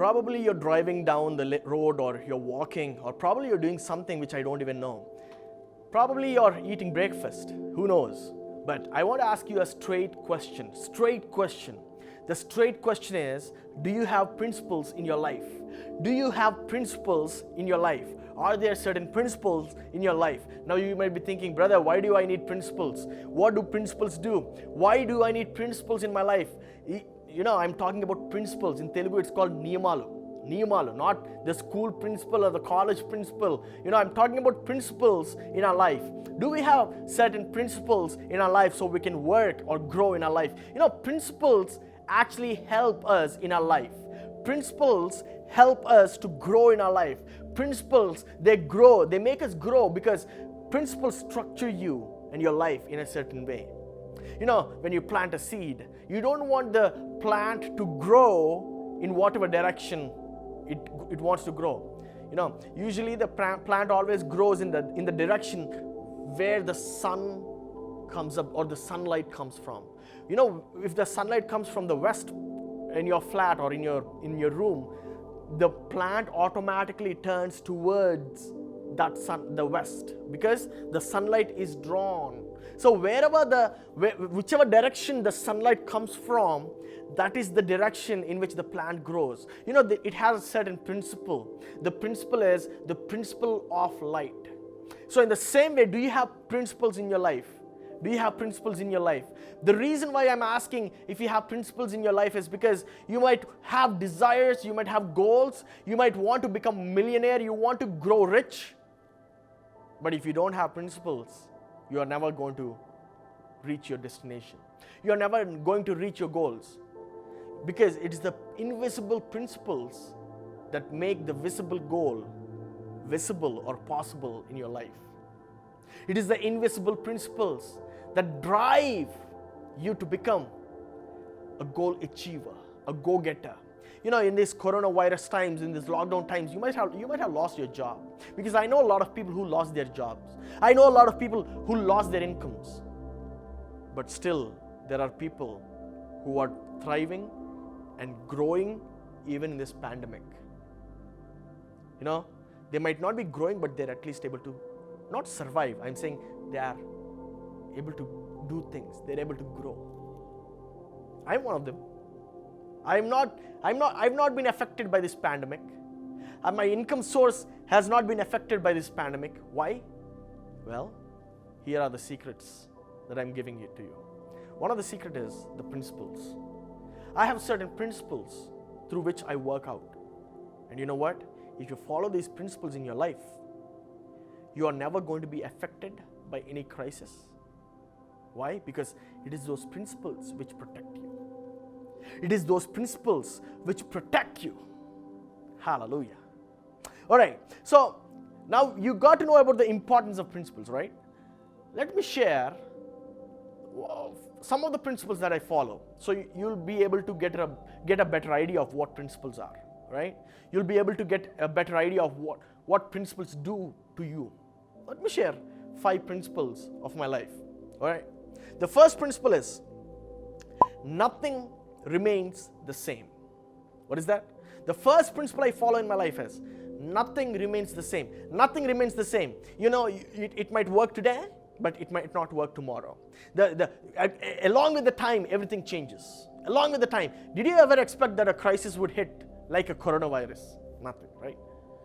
Probably you're driving down the road, or you're walking, or probably you're doing something which I don't even know. Probably you're eating breakfast, who knows? But I want to ask you a straight question. The straight question is, do you have principles in your life? Do you have principles in your life? Are there certain principles in your life? Now you might be thinking, brother, why do I need principles? What do principles do? Why do I need principles in my life? I'm talking about principles. In Telugu, it's called Niyamalu, not the school principal or the college principal. I'm talking about principles in our life. Do we have certain principles in our life so we can work or grow in our life? Principles actually help us in our life. Principles help us to grow in our life. Principles, they make us grow because principles structure you and your life in a certain way. When you plant a seed, you don't want the plant to grow in whatever direction it wants to grow. Usually the plant always grows in the direction where the sun comes up or the sunlight comes from. If the sunlight comes from the west in your flat or in your room, the plant automatically turns towards the west because the sunlight is drawn. So whichever direction the sunlight comes from, that is the direction in which the plant grows. It has a certain principle. The principle is the principle of light. So in the same way, do you have principles in your life? Do you have principles in your life? The reason why I'm asking if you have principles in your life is because you might have desires, you might have goals, you might want to become a millionaire, you want to grow rich. But if you don't have principles, you are never going to reach your destination. You are never going to reach your goals. Because it is the invisible principles that make the visible goal visible or possible in your life. It is the invisible principles that drive you to become a goal achiever, a go-getter. In these coronavirus times, in these lockdown times, you might have lost your job. Because I know a lot of people who lost their jobs. I know a lot of people who lost their incomes. But still, there are people who are thriving and growing even in this pandemic. They might not be growing, but they're at least able to not survive. I'm saying they are able to do things. They're able to grow. I'm one of them. I've not been affected by this pandemic. My income source has not been affected by this pandemic. Why? Well, here are the secrets that I'm giving it to you. One of the secrets is the principles. I have certain principles through which I work out. And you know what? If you follow these principles in your life, you are never going to be affected by any crisis. Why? Because it is those principles which protect you. It is those principles which protect you. Hallelujah. All right. So now you got to know about the importance of principles, right? Let me share some of the principles that I follow. So you'll be able to get a better idea of what principles are, right? You'll be able to get a better idea of what principles do to you. Let me share 5 principles of my life. All right. The first principle is nothing remains the same. What is that? The first principle I follow in my life is nothing remains the same. Nothing remains the same. It might work today, but it might not work tomorrow. Along with the time, everything changes. Along with the time. Did you ever expect that a crisis would hit like a coronavirus? Nothing, right?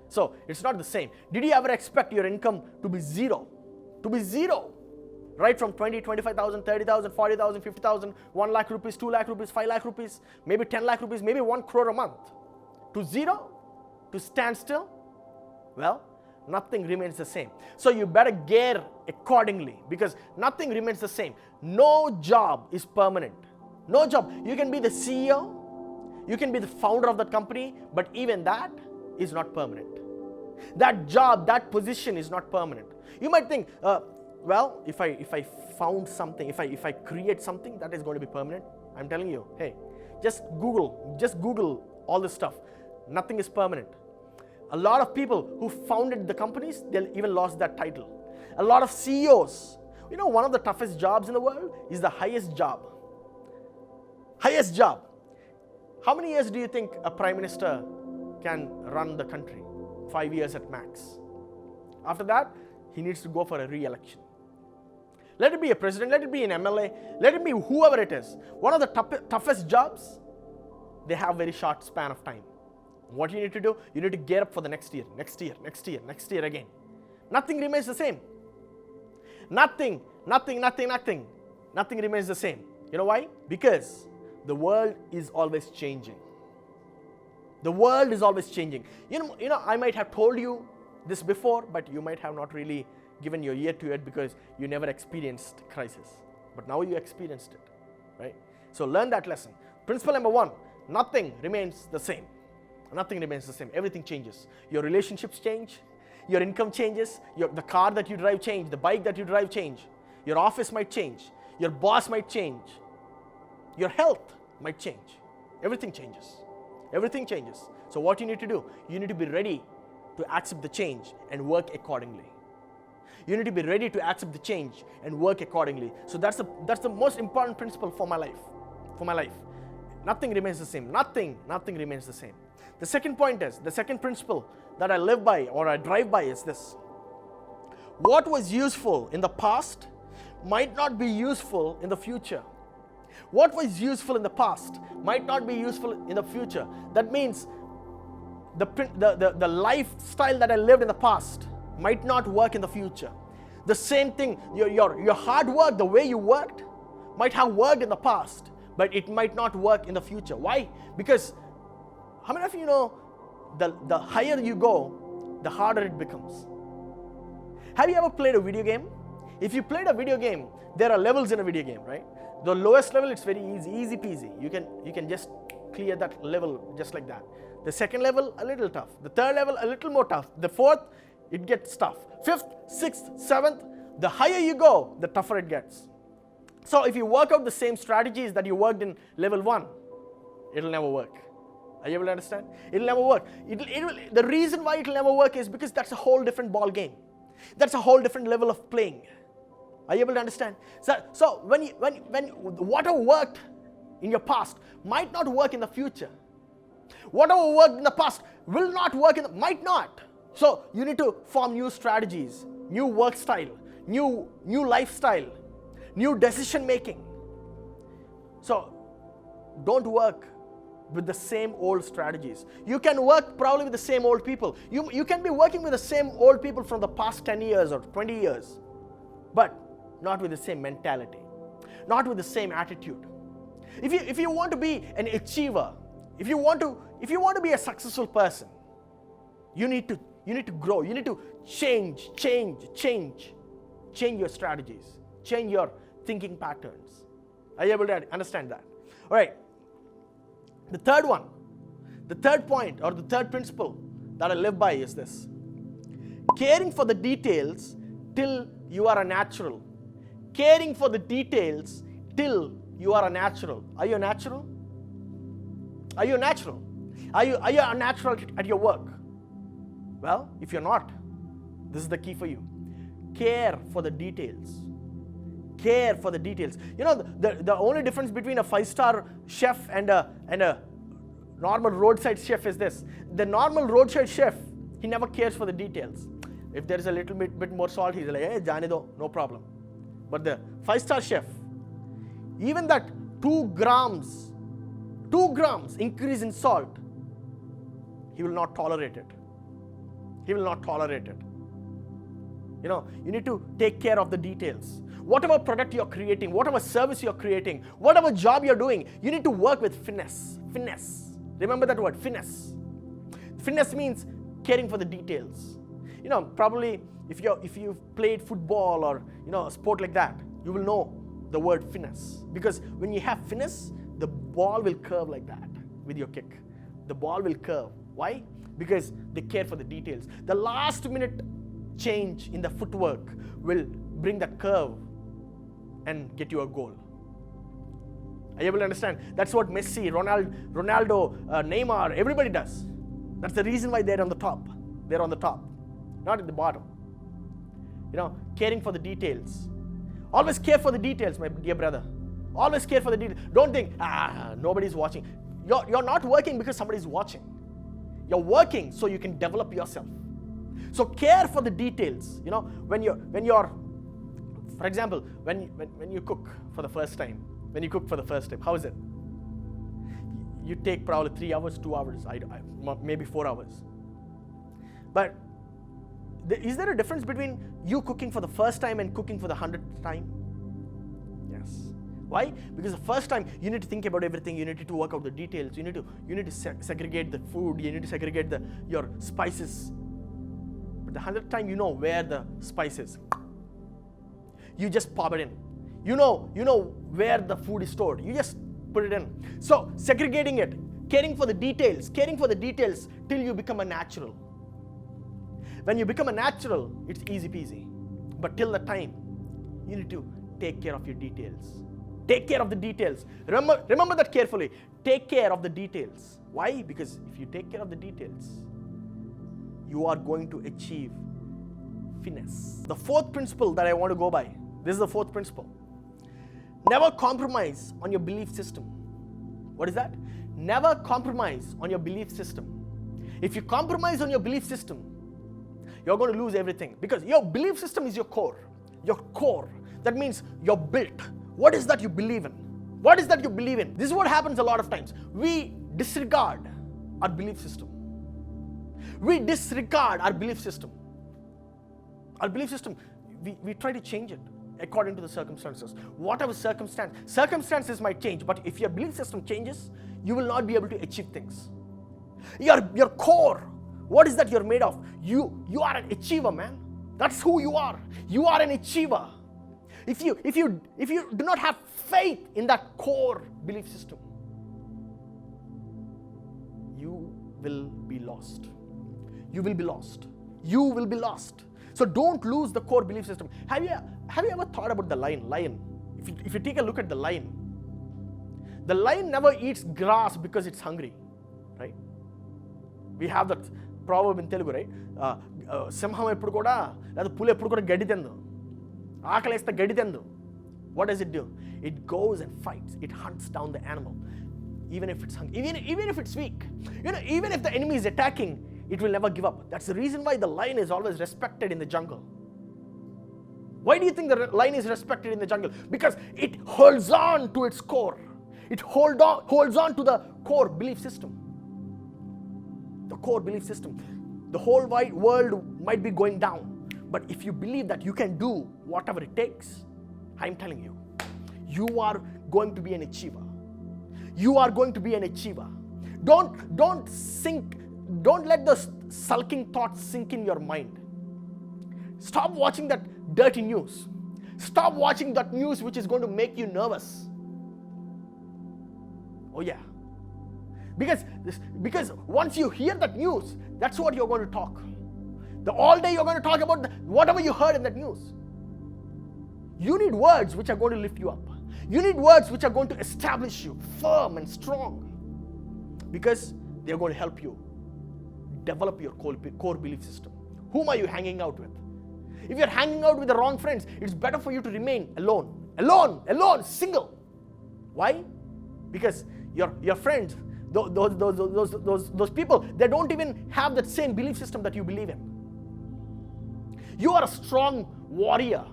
So it's not the same. Did you ever expect your income to be zero? To be zero. Right from 20, 25,000, 30,000, 40,000, 50,000, 1 lakh rupees, 2 lakh rupees, 5 lakh rupees, maybe 10 lakh rupees, maybe 1 crore a month. To zero? To stand still? Well, nothing remains the same. So you better gear accordingly because nothing remains the same. No job is permanent. No job. You can be the CEO, you can be the founder of that company, but even that is not permanent. That job, that position is not permanent. You might think, well, if I found something, if I create something, that is going to be permanent. I'm telling you, hey, just Google all this stuff. Nothing is permanent. A lot of people who founded the companies, they even lost that title. A lot of CEOs, one of the toughest jobs in the world is the highest job. Highest job. How many years do you think a prime minister can run the country, 5 years at max. After that, he needs to go for a re-election. Let it be a president, let it be an MLA, let it be whoever it is. One of the toughest jobs, they have very short span of time. What you need to do, you need to gear up for the next year again. Nothing remains the same. Nothing remains the same. You know why? Because the world is always changing. The world is always changing. You know, I might have told you this before, but you might have not really given your ear to it because you never experienced crisis. But now you experienced it, right? So learn that lesson. Principle number 1, nothing remains the same. Nothing remains the same. Everything changes. Your relationships change. Your income changes. The car that you drive change. The bike that you drive change. Your office might change. Your boss might change. Your health might change. Everything changes. Everything changes. So what you need to do, you need to be ready to accept the change and work accordingly. You need to be ready to accept the change and work accordingly. So that's the most important principle for my life. Nothing remains the same. Nothing remains the same. The second point is, the second principle that I live by or I drive by is this. What was useful in the past might not be useful in the future. What was useful in the past might not be useful in the future. That means the lifestyle that I lived in the past might not work in the future. The same thing, your hard work, the way you worked, might have worked in the past, but it might not work in the future. Why? Because how many of you know the higher you go, the harder it becomes? Have you ever played a video game? If you played a video game, there are levels in a video game, right? The lowest level, it's very easy peasy. You can just clear that level just like that. The second level, a little tough. The third level, a little more tough. The fourth, it gets tough. Fifth, sixth, seventh, the higher you go, the tougher it gets. So if you work out the same strategies that you worked in level 1, it'll never work. Are you able to understand? It'll never work. The reason why it'll never work is because that's a whole different ball game. That's a whole different level of playing. Are you able to understand? So when whatever worked in your past might not work in the future. Whatever worked in the past will not work might not. So you need to form new strategies, new work style, new lifestyle, new decision making. So don't work with the same old strategies. You can work probably with the same old people. You can be working with the same old people from the past 10 years or 20 years, but not with the same mentality, not with the same attitude. If you want to be an achiever, if you want to be a successful person, you need to grow. You need to change your strategies, change your thinking patterns. Are you able to understand that? All right. The third point or the third principle that I live by is this. Caring for the details till you are a natural. Caring for the details till you are a natural. Are you a natural? Are you a natural? Are you a natural at your work? Well, if you're not, this is the key for you. Care for the details. Care for the details. You know, the only difference between a 5-star chef and a normal roadside chef is this. The normal roadside chef, he never cares for the details. If there is a little bit more salt, he's like, hey, jane do, no problem. But the 5-star chef, even that 2 grams increase in salt, he will not tolerate it. He will not tolerate it. You know, you need to take care of the details. Whatever product you're creating, whatever service you're creating, whatever job you're doing, you need to work with finesse. Finesse. Remember that word, finesse. Finesse means caring for the details. You know, probably if you've played football or, you know, a sport like that, you will know the word finesse. Because when you have finesse, the ball will curve like that with your kick. The ball will curve. Why? Because they care for the details. The last minute change in the footwork will bring that curve and get you a goal. Are you able to understand? That's what Messi, Ronaldo, Neymar, everybody does. That's the reason why they're on the top. They're on the top, not at the bottom. You know, caring for the details. Always care for the details, my dear brother. Always care for the details. Don't think, nobody's watching. You're not working because somebody's watching. You're working so you can develop yourself. So care for the details. When you're, for example, when you cook for the first time, how is it? You take probably 3 hours, 2 hours, maybe 4 hours. But is there a difference between you cooking for the first time and cooking for the 100th time? Yes. Why? Because the first time you need to think about everything. You need to work out the details. You need to segregate the food. You need to segregate your spices. But the 100th time, you know where the spice is. You just pop it in. You know where the food is stored. You just put it in. So segregating it, caring for the details till you become a natural. When you become a natural, it's easy peasy. But till the time, you need to take care of your details. Take care of the details. Remember that carefully. Take care of the details. Why? Because if you take care of the details, you are going to achieve finesse. The fourth principle that I want to go by, this is the fourth principle. Never compromise on your belief system. What is that? Never compromise on your belief system. If you compromise on your belief system, you're going to lose everything, because your belief system is your core. Your core. That means you're built. What is that you believe in? What is that you believe in? This is what happens a lot of times. We disregard our belief system. We disregard our belief system. Our belief system, we try to change it according to the circumstances. Whatever circumstances might change, but if your belief system changes, you will not be able to achieve things. Your core, what is that you're made of? You are an achiever, man. That's who you are. You are an achiever. If you do not have faith in that core belief system, you will be lost. You will be lost. You will be lost. So don't lose the core belief system. Have you ever thought about the lion? If you take a look at the lion never eats grass because it's hungry, right? We have that proverb in Telugu, right? Simham eppudu kuda ledha puli eppudu kuda gaddi tindu. Aakaleste gaddi tindu. What does it do? It goes and fights. It hunts down the animal, even if it's hungry, even if it's weak. Even if the enemy is attacking, it will never give up. That's the reason why the lion is always respected in the jungle. Why do you think the lion is respected in the jungle? Because it holds on to its core. It holds on to the core belief system. The core belief system. The whole wide world might be going down, but if you believe that you can do whatever it takes, I'm telling you, you are going to be an achiever. You are going to be an achiever. Don't let the sulking thoughts sink in your mind. Stop watching that dirty news. Stop watching that news which is going to make you nervous. Oh yeah. Because once you hear that news, that's what you're going to talk. All day you're going to talk about whatever you heard in that news. You need words which are going to lift you up. You need words which are going to establish you firm and strong, because they're going to help you develop your core belief system. Whom are you hanging out with? If you're hanging out with the wrong friends, it's better for you to remain alone, single. Why? Because your friends, those people, they don't even have that same belief system that you believe in. You are a strong warrior.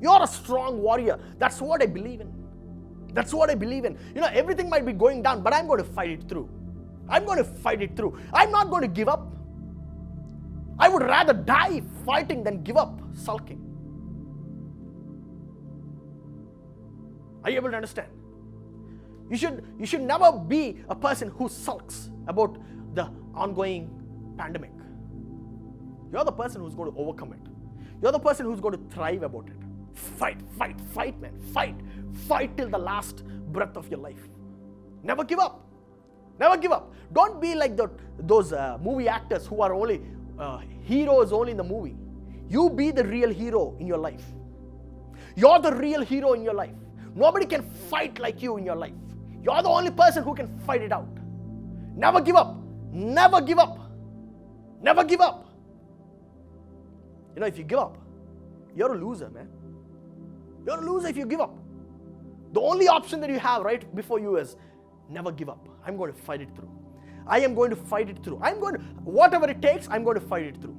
You're a strong warrior. That's what I believe in. That's what I believe in. Everything might be going down, but I'm going to fight it through. I'm going to fight it through. I'm not going to give up. I would rather die fighting than give up sulking. Are you able to understand? You should never be a person who sulks about the ongoing pandemic. You're the person who's going to overcome it. You're the person who's going to thrive about it. Fight, man. Fight till the last breath of your life. Never give up. Never give up. Don't be like those movie actors who are only heroes only in the movie. You be the real hero in your life. You're the real hero in your life. Nobody can fight like you in your life. You're the only person who can fight it out. Never give up. Never give up. Never give up. If you give up, you're a loser, man. You're a loser if you give up. The only option that you have right before you is never give up. I'm going to fight it through. I am going to fight it through. Whatever it takes, I'm going to fight it through.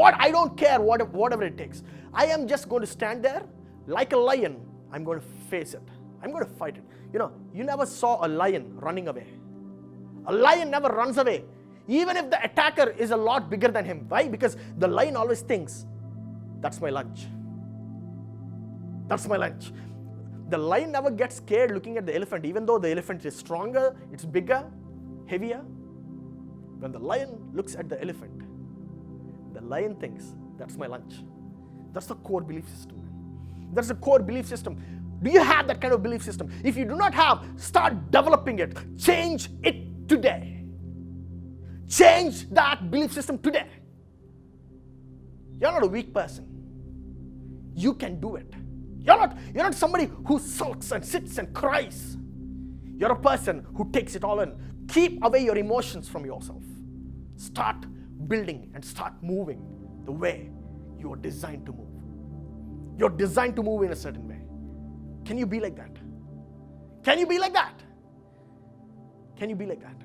I don't care whatever it takes. I am just going to stand there like a lion. I'm going to face it. I'm going to fight it. You never saw a lion running away. A lion never runs away. Even if the attacker is a lot bigger than him. Why? Because the lion always thinks, that's my lunch. That's my lunch. The lion never gets scared looking at the elephant, even though the elephant is stronger, it's bigger, heavier. When the lion looks at the elephant, the lion thinks, that's my lunch. That's the core belief system. That's the core belief system. Do you have that kind of belief system? If you do not have, start developing it. Change it today. Change that belief system today. You're not a weak person. You can do it. You're not somebody who sulks and sits and cries. You're a person who takes it all in. Keep away your emotions from yourself. Start building and start moving the way you are designed to move. You're designed to move in a certain way. Can you be like that? Can you be like that? Can you be like that?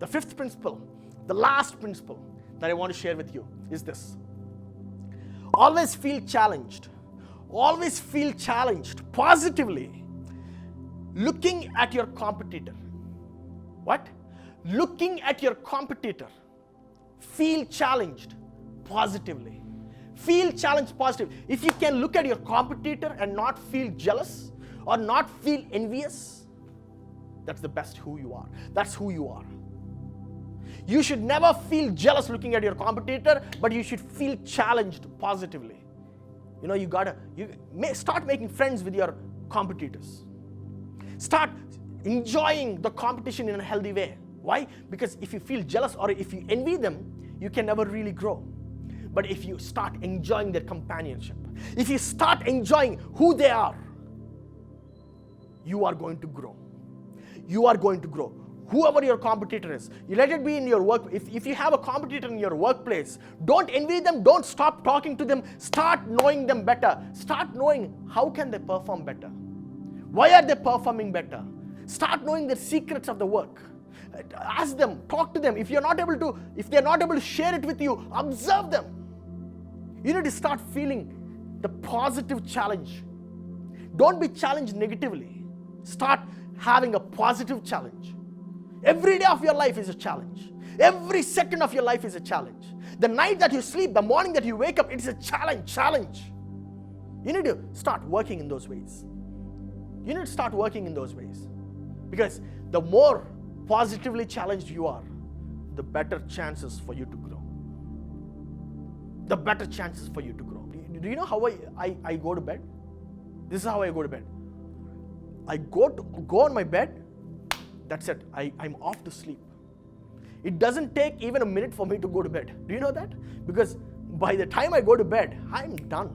The fifth principle, the last principle that I want to share with you is this. Always feel challenged. Always feel challenged positively. Looking at your competitor. What? Looking at your competitor. Feel challenged positively. Feel challenged positively. If you can look at your competitor and not feel jealous or not feel envious, that's the best who you are. That's who you are. You should never feel jealous looking at your competitor, but you should feel challenged positively. You start making friends with your competitors. Start enjoying the competition in a healthy way. Why? Because if you feel jealous or if you envy them, you can never really grow. But if you start enjoying their companionship, if you start enjoying who they are, you are going to grow. You are going to grow. Whoever your competitor is, you let it be in your work. If you have a competitor in your workplace, don't envy them, don't stop talking to them, start knowing them better. Start knowing how can they perform better. Why are they performing better? Start knowing the secrets of the work. Ask them, talk to them. If they're not able to share it with you, observe them. You need to start feeling the positive challenge. Don't be challenged negatively. Start having a positive challenge. Every day of your life is a challenge. Every second of your life is a challenge. The night that you sleep, the morning that you wake up, it's a challenge. You need to start working in those ways. You need to start working in those ways. Because the more positively challenged you are, the better chances for you to grow. The better chances for you to grow. Do you know how I go to bed? This is how I go to bed. I go on my bed. That's it. I'm off to sleep. It doesn't take even a minute for me to go to bed. Do you know that? Because by the time I go to bed, I'm done.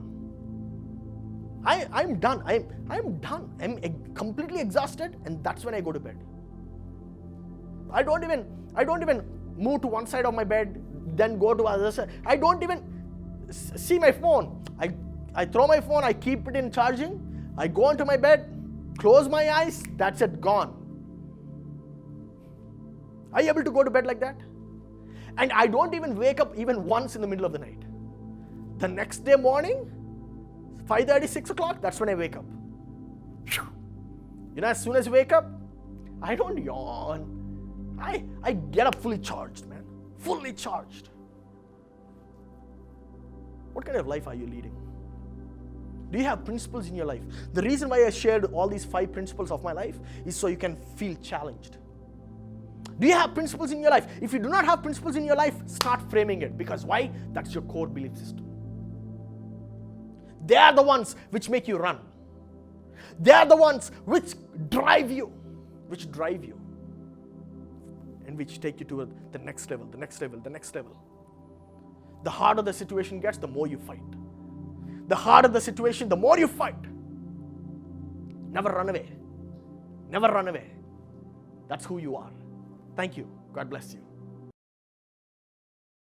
I'm done. I'm done. I'm completely exhausted, and that's when I go to bed. I don't even move to one side of my bed, then go to the other side. I don't even see my phone. I throw my phone, I keep it in charging, I go into my bed, close my eyes, that's it, gone. Are you able to go to bed like that? And I don't even wake up even once in the middle of the night. The next day morning, 5:30, 6 o'clock, that's when I wake up. As soon as I wake up, I don't yawn. I get up fully charged, man. Fully charged. What kind of life are you leading? Do you have principles in your life? The reason why I shared all these 5 principles of my life is so you can feel challenged. Do you have principles in your life? If you do not have principles in your life, start framing it. Because why? That's your core belief system. They are the ones which make you run. They are the ones which drive you. And which take you to the next level, the next level, the next level. The harder the situation gets, the more you fight. The harder the situation, the more you fight. Never run away. Never run away. That's who you are. Thank you. God bless you.